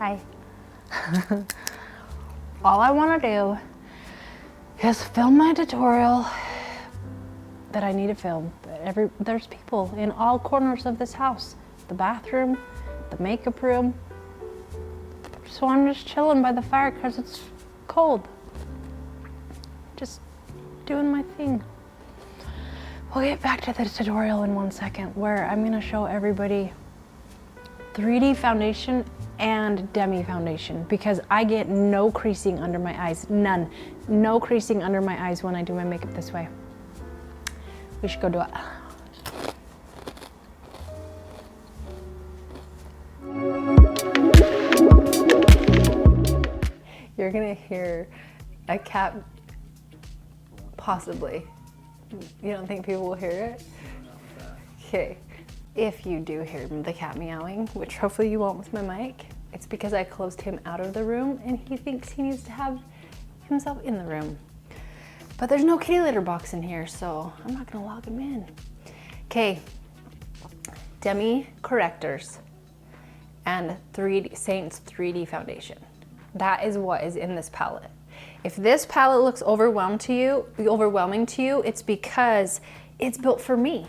Hi. All I want to do is film my tutorial that I need to film. There's people in all corners of this house. The bathroom, the makeup room. So I'm just chilling by the fire because it's cold. Just doing my thing. We'll get back to the tutorial in 1 second, where I'm gonna show everybody 3D foundation and Demi foundation, because I get no creasing under my eyes, none. No creasing under my eyes when I do my makeup this way. We should go do it. You're gonna hear a cat, possibly. You don't think people will hear it? Okay. If you do hear the cat meowing, which hopefully you won't with my mic, it's because I closed him out of the room and he thinks he needs to have himself in the room. But there's no kitty litter box in here, so I'm not gonna log him in. Okay, Demi Correctors and SEINT 3D foundation. That is what is in this palette. If this palette looks overwhelming to you, it's because it's built for me.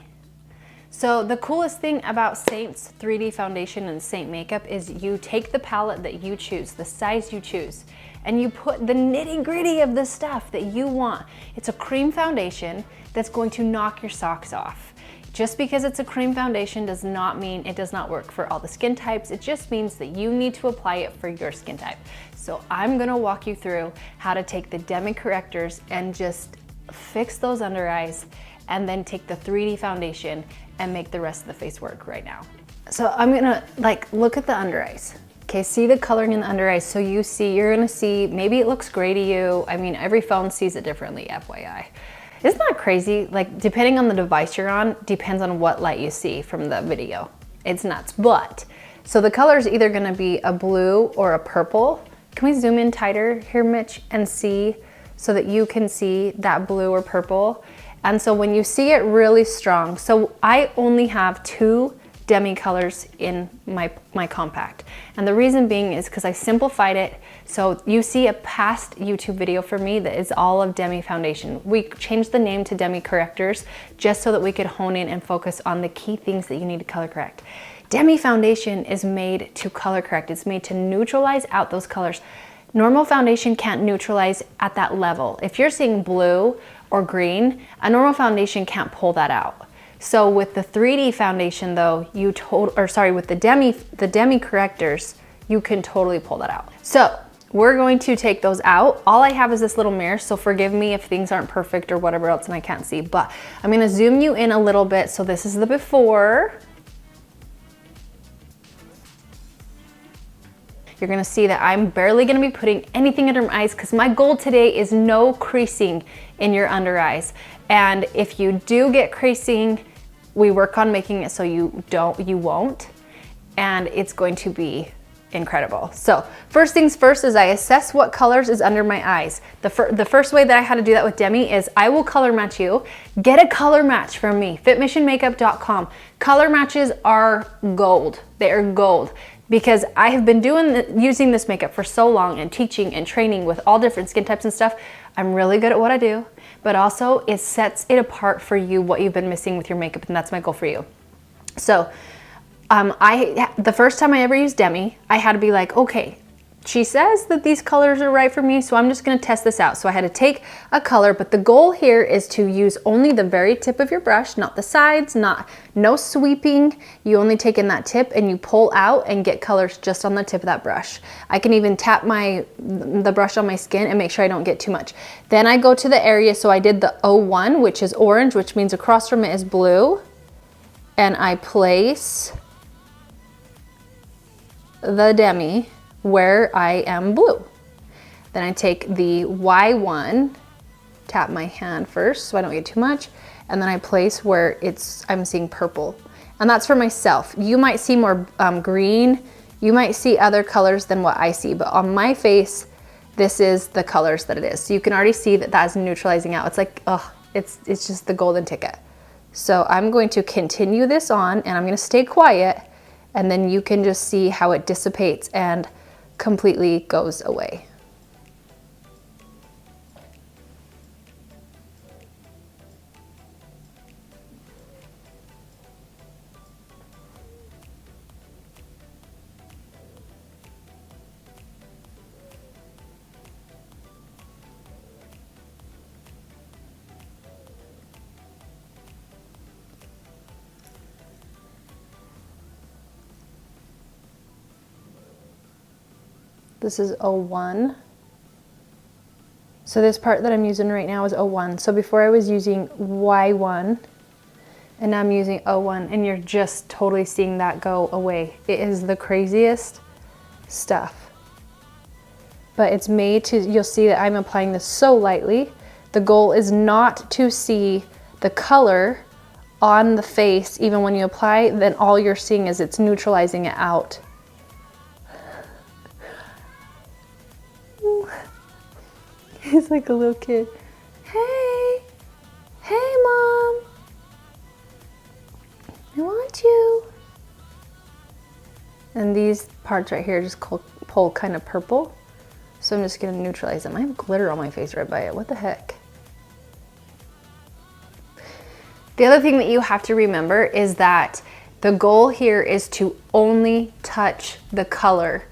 So the coolest thing about SEINT's 3D foundation and SEINT makeup is you take the palette that you choose, the size you choose, and you put the nitty-gritty of the stuff that you want. It's a cream foundation that's going to knock your socks off. Just because it's a cream foundation does not mean it does not work for all the skin types. It just means that you need to apply it for your skin type. So I'm gonna walk you through how to take the Demi correctors and just fix those under eyes, and then take the 3D foundation and make the rest of the face work right now. So I'm gonna look at the under eyes. Okay, see the coloring in the under eyes. So you're gonna see, maybe it looks gray to you. I mean, every phone sees it differently, FYI. Isn't that crazy? Like, depending on the device you're on, depends on what light you see from the video. It's nuts, but, so the color is either gonna be a blue or a purple. Can we zoom in tighter here, Mitch, and see, so that you can see that blue or purple? And so when you see it really strong, so I only have 2 Demi colors in my compact. And the reason being is because I simplified it. So you see a past YouTube video for me that is all of Demi foundation. We changed the name to Demi Correctors just so that we could hone in and focus on the key things that you need to color correct. Demi foundation is made to color correct. It's made to neutralize out those colors. Normal foundation can't neutralize at that level. If you're seeing blue or green, a normal foundation can't pull that out. So with the 3D foundation though, with the Demi correctors, you can totally pull that out. So we're going to take those out. All I have is this little mirror, so forgive me if things aren't perfect or whatever else and I can't see, but I'm gonna zoom you in a little bit. So this is the before. You're gonna see that I'm barely gonna be putting anything under my eyes because my goal today is no creasing in your under eyes. And if you do get creasing, we work on making it so you won't, and it's going to be incredible. So first things first is I assess what colors is under my eyes. The first way that I had to do that with Demi is I will color match you. Get a color match from me, fitmissionmakeup.com. Color matches are gold. They are gold. Because I have been using this makeup for so long and teaching and training with all different skin types and stuff. I'm really good at what I do, but also it sets it apart for you what you've been missing with your makeup, and that's my goal for you. So the first time I ever used Demi, I had to be like, okay, she says that these colors are right for me, so I'm just gonna test this out. So I had to take a color, but the goal here is to use only the very tip of your brush, not the sides, no sweeping. You only take in that tip and you pull out and get colors just on the tip of that brush. I can even tap the brush on my skin and make sure I don't get too much. Then I go to the area, so I did the 01, which is orange, which means across from it is blue. And I place the Demi where I am blue. Then I take the Y1, tap my hand first so I don't get too much, and then I place where I'm seeing purple. And that's for myself. You might see more green, you might see other colors than what I see, but on my face, this is the colors that it is. So you can already see that that's neutralizing out. It's like, oh, it's just the golden ticket. So I'm going to continue this on and I'm gonna stay quiet, and then you can just see how it dissipates and completely goes away. This is 01. So this part that I'm using right now is 01. So before I was using Y1, and now I'm using 01, and you're just totally seeing that go away. It is the craziest stuff. But it's made to, you'll see that I'm applying this so lightly. The goal is not to see the color on the face, even when you apply, then all you're seeing is it's neutralizing it out. He's like a little kid. Hey, hey mom, I want you. And these parts right here just pull kind of purple. So I'm just gonna neutralize them. I have glitter on my face right by it, what the heck? The other thing that you have to remember is that the goal here is to only touch the color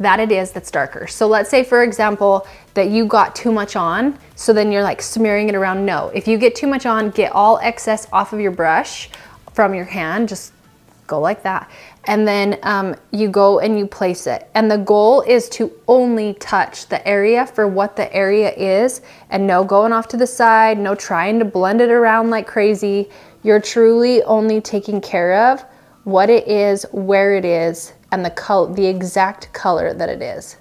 that it is that's darker. So let's say, for example, that you got too much on, so then you're like smearing it around. No, if you get too much on, get all excess off of your brush from your hand, just go like that. And then you go and you place it. And the goal is to only touch the area for what the area is, and no going off to the side, no trying to blend it around like crazy. You're truly only taking care of what it is, where it is, and the color, the exact color that it is.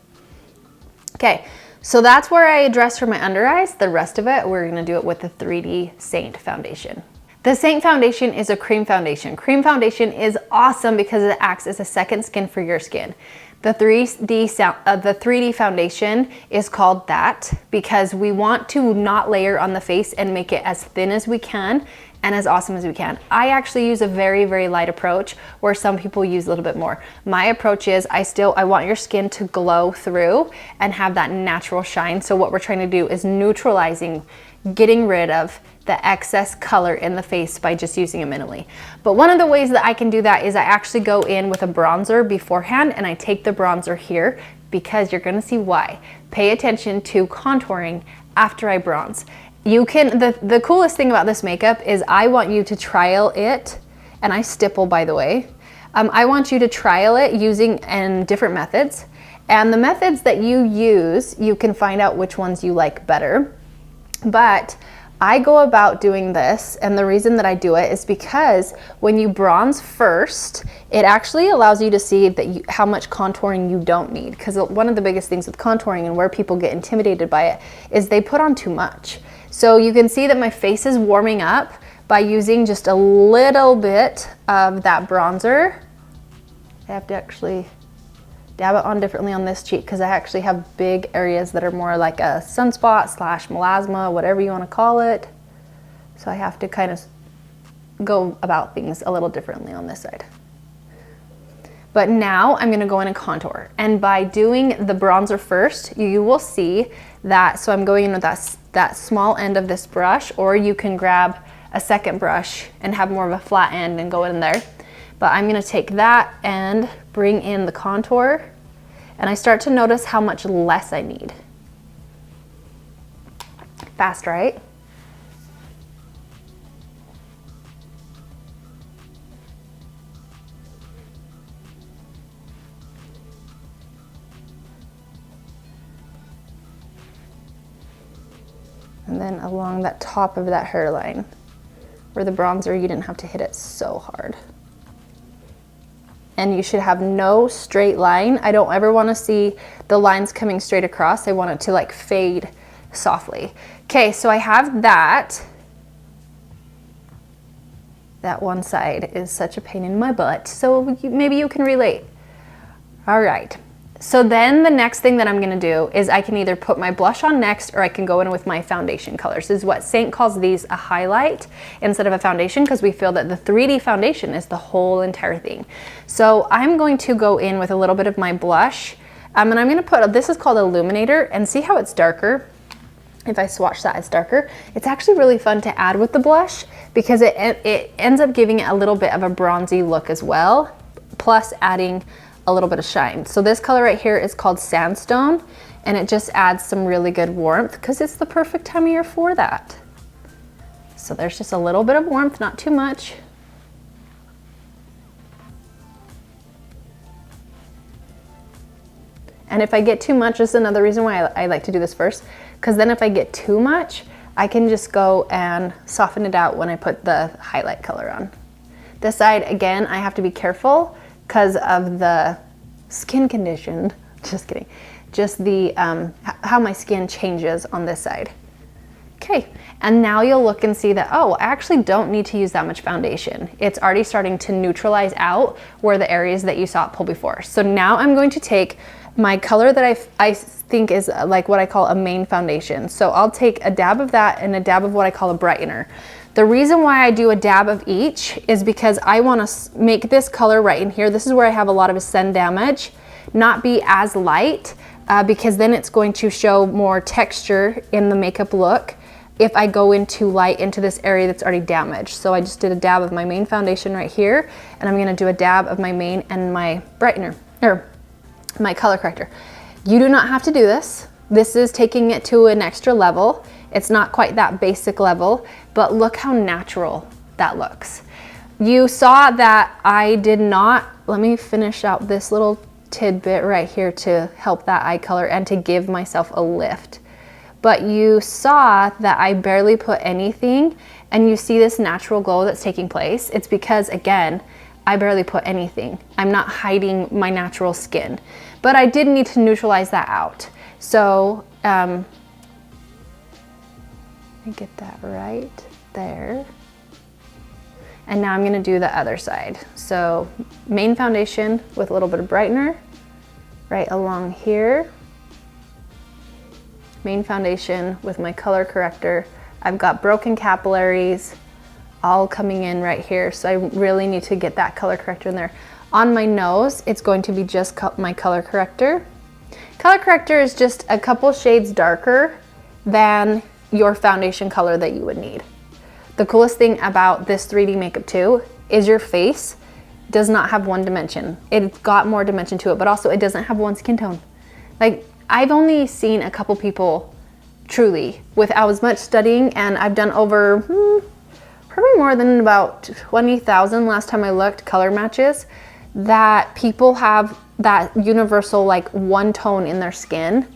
Okay, so that's where I address for my under eyes. The rest of it, we're gonna do it with the 3D SEINT Foundation. The SEINT Foundation is a cream foundation. Cream foundation is awesome because it acts as a second skin for your skin. The 3D foundation is called that because we want to not layer on the face and make it as thin as we can and as awesome as we can. I actually use a very, very light approach where some people use a little bit more. My approach is I want your skin to glow through and have that natural shine. So what we're trying to do is neutralizing, getting rid of the excess color in the face by just using it minimally. But one of the ways that I can do that is I actually go in with a bronzer beforehand, and I take the bronzer here because you're gonna see why. Pay attention to contouring after I bronze. You can, the coolest thing about this makeup is I want you to trial it, and I stipple, by the way. I want you to trial it using different methods, and the methods that you use, you can find out which ones you like better. But I go about doing this, and the reason that I do it is because when you bronze first, it actually allows you to see that how much contouring you don't need. Because one of the biggest things with contouring and where people get intimidated by it is they put on too much. So you can see that my face is warming up by using just a little bit of that bronzer. I have to actually dab it on differently on this cheek because I actually have big areas that are more like a sunspot / melasma, whatever you want to call it. So I have to kind of go about things a little differently on this side. But now I'm going to go in and contour. And by doing the bronzer first, you will see that, so I'm going in with that small end of this brush, or you can grab a second brush and have more of a flat end and go in there. But I'm gonna take that and bring in the contour, and I start to notice how much less I need. Fast, right? And then along that top of that hairline, where the bronzer, you didn't have to hit it so hard. And you should have no straight line. I don't ever want to see the lines coming straight across. I want it to like fade softly. Okay, so I have that. That one side is such a pain in my butt, so maybe you can relate. All right. So then the next thing that I'm gonna do is I can either put my blush on next, or I can go in with my foundation colors. This is what SEINT calls these a highlight instead of a foundation, because we feel that the 3D foundation is the whole entire thing. So I'm going to go in with a little bit of my blush, And I'm gonna put, this is called illuminator, and see how it's darker? If I swatch that, it's darker. It's actually really fun to add with the blush because it ends up giving it a little bit of a bronzy look as well, plus adding a little bit of shine. So this color right here is called Sandstone, and it just adds some really good warmth because it's the perfect time of year for that. So there's just a little bit of warmth, not too much. And if I get too much, this is another reason why I like to do this first, because then if I get too much, I can just go and soften it out when I put the highlight color on. This side, again, I have to be careful because of the skin condition, just kidding, just the, how my skin changes on this side. Okay, and now you'll look and see that, oh, I actually don't need to use that much foundation. It's already starting to neutralize out where the areas that you saw it pull before. So now I'm going to take my color that I think is like what I call a main foundation. So I'll take a dab of that and a dab of what I call a brightener. The reason why I do a dab of each is because I want to make this color right in here. This is where I have a lot of sun damage, not be as light because then it's going to show more texture in the makeup look if I go into light into this area that's already damaged. So I just did a dab of my main foundation right here, and I'm gonna do a dab of my main and my brightener, or my color corrector. You do not have to do this. This is taking it to an extra level. It's not quite that basic level, but look how natural that looks. You saw that I did not, let me finish out this little tidbit right here to help that eye color and to give myself a lift. But you saw that I barely put anything, and you see this natural glow that's taking place. It's because, again, I barely put anything. I'm not hiding my natural skin, but I did need to neutralize that out. So let me get that right there. And now I'm gonna do the other side. So main foundation with a little bit of brightener right along here. Main foundation with my color corrector. I've got broken capillaries all coming in right here, so I really need to get that color corrector in there. On my nose, it's going to be just my color corrector. Color corrector is just a couple shades darker than your foundation color that you would need. The coolest thing about this 3D makeup too is your face does not have one dimension. It's got more dimension to it, but also it doesn't have one skin tone. Like, I've only seen a couple people truly without as much studying, and I've done over probably more than about 20,000 last time I looked color matches, that people have that universal like one tone in their skin,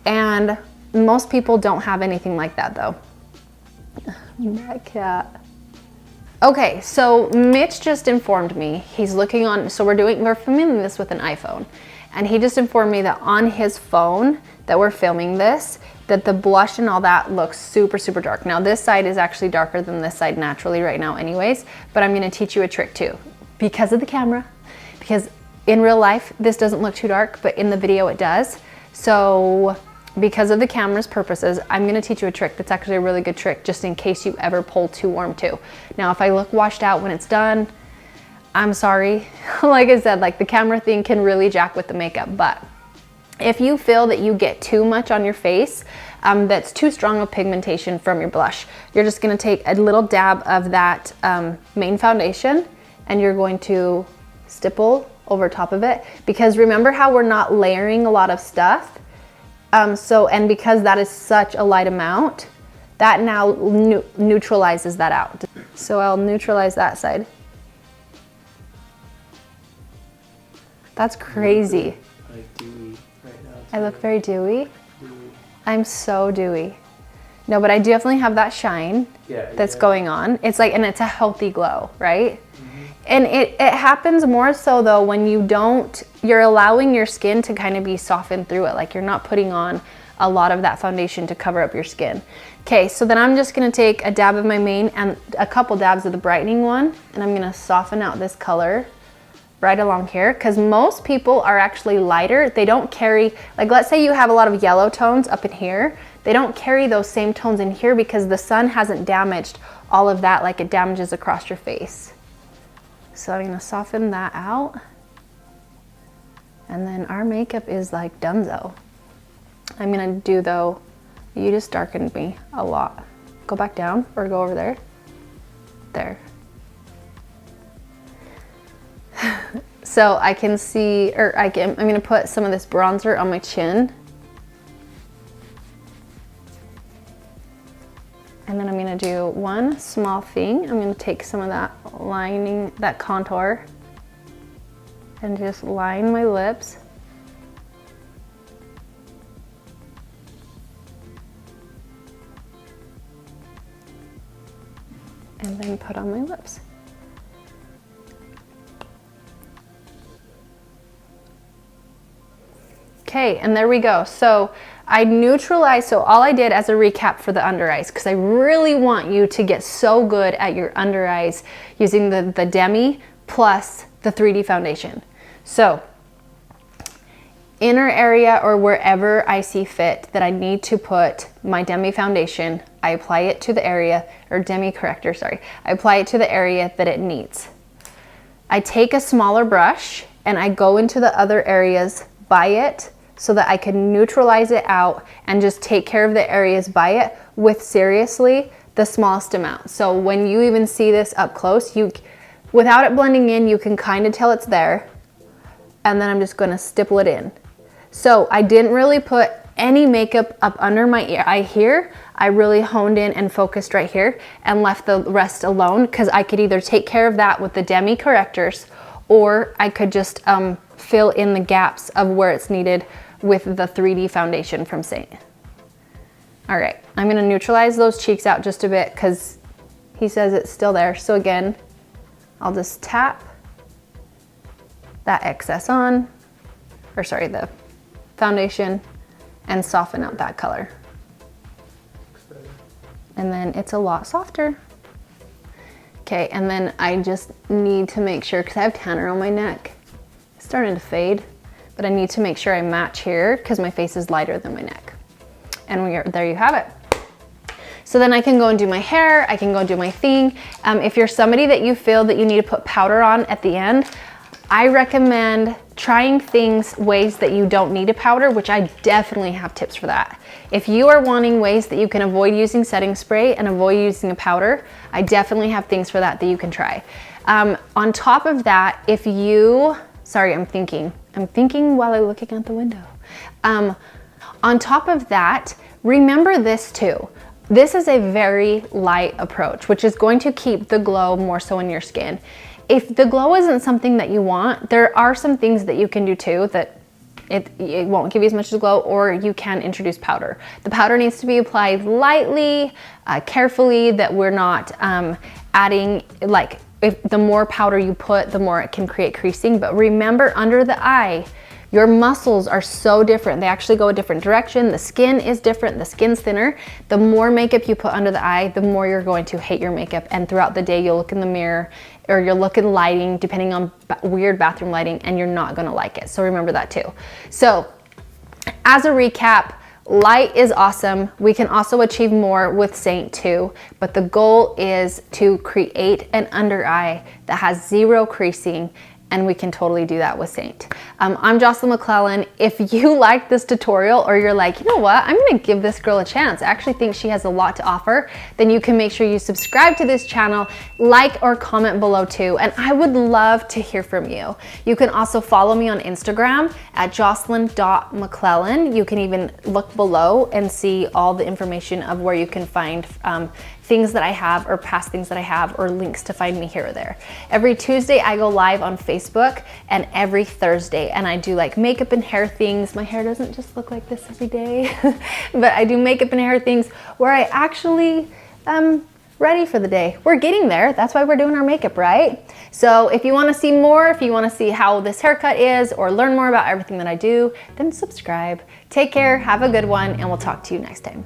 and most people don't have anything like that though. That cat. Okay, so Mitch just informed me, he's looking on, so we're filming this with an iPhone. And he just informed me that on his phone that we're filming this, that the blush and all that looks super, super dark. Now this side is actually darker than this side naturally right now anyways, but I'm gonna teach you a trick too. Because of the camera, because in real life, this doesn't look too dark, but in the video it does. So because of the camera's purposes, I'm gonna teach you a trick that's actually a really good trick just in case you ever pull too warm too. Now if I look washed out when it's done, I'm sorry. Like I said, like the camera thing can really jack with the makeup, but if you feel that you get too much on your face, that's too strong of pigmentation from your blush, you're just gonna take a little dab of that main foundation and you're going to stipple over top of it, because remember how we're not layering a lot of stuff? And because that is such a light amount, that now neutralizes that out. So I'll neutralize that side. That's crazy. Like dewy right now. I look very dewy. I'm so dewy. No, but I definitely have that shine that's going on. It's like, and it's a healthy glow, right? Mm-hmm. And it happens more so though when you're allowing your skin to kind of be softened through it. Like you're not putting on a lot of that foundation to cover up your skin. Okay, so then I'm just gonna take a dab of my main and a couple dabs of the brightening one, and I'm gonna soften out this color right along here, because most people are actually lighter. They don't carry, like let's say you have a lot of yellow tones up in here, they don't carry those same tones in here because the sun hasn't damaged all of that like it damages across your face. So I'm gonna soften that out. And then our makeup is like donezo. I'm gonna do though, you just darkened me a lot. Go back down or go over there. There. So I can see, or I'm gonna put some of this bronzer on my chin. And then I'm gonna do one small thing. I'm gonna take some of that lining, that contour, and just line my lips. And then put on my lips. Okay, and there we go. So I neutralized, so all I did as a recap for the under eyes, because I really want you to get so good at your under eyes using the Demi plus the 3D foundation. So inner area or wherever I see fit that I need to put my Demi foundation, I apply it to the area, or Demi corrector, sorry. I apply it to the area that it needs. I take a smaller brush and I go into the other areas by it so that I can neutralize it out and just take care of the areas by it with seriously the smallest amount. So when you even see this up close, without it blending in, you can kind of tell it's there. And then I'm just gonna stipple it in. So I didn't really put any makeup up under my eye here. I really honed in and focused right here and left the rest alone because I could either take care of that with the Demi correctors or I could just fill in the gaps of where it's needed with the 3D foundation from SEINT. All right, I'm gonna neutralize those cheeks out just a bit because he says it's still there. So again, I'll just tap that excess on, or sorry, the foundation, and soften out that color. And then it's a lot softer. Okay, and then I just need to make sure, because I have tanner on my neck, it's starting to fade, but I need to make sure I match here because my face is lighter than my neck. And there you have it. So then I can go and do my hair, I can go and do my thing. If you're somebody that you feel that you need to put powder on at the end, I recommend trying ways that you don't need a powder, which I definitely have tips for that. If you are wanting ways that you can avoid using setting spray and avoid using a powder, I definitely have things for that you can try. On top of that, if you, sorry, I'm thinking while I'm looking out the window. On top of that, remember this too. This is a very light approach, which is going to keep the glow more so in your skin. If the glow isn't something that you want, there are some things that you can do too that it won't give you as much glow, or you can introduce powder. The powder needs to be applied lightly, carefully, that we're not adding, like, if the more powder you put, the more it can create creasing. But remember, under the eye, your muscles are so different. They actually go a different direction. The skin is different, the skin's thinner. The more makeup you put under the eye, the more you're going to hate your makeup. And throughout the day, you'll look in the mirror or you'll look in lighting, depending on weird bathroom lighting, and you're not gonna like it. So remember that too. So as a recap, light is awesome. We can also achieve more with SEINT too, but the goal is to create an under eye that has zero creasing, and we can totally do that with SEINT. I'm Jocelyn McClellan. If you like this tutorial, or you're like, you know what, I'm gonna give this girl a chance, I actually think she has a lot to offer, then you can make sure you subscribe to this channel, like or comment below too, and I would love to hear from you. You can also follow me on Instagram at jocelyn.mcclellan. You can even look below and see all the information of where you can find things that I have, or past things that I have, or links to find me here or there. Every Tuesday I go live on Facebook, and every Thursday, and I do like makeup and hair things. My hair doesn't just look like this every day, but I do makeup and hair things where I actually ready for the day. We're getting there. That's why we're doing our makeup, right? So if you want to see more, if you want to see how this haircut is, or learn more about everything that I do, then subscribe. Take care, have a good one, and we'll talk to you next time.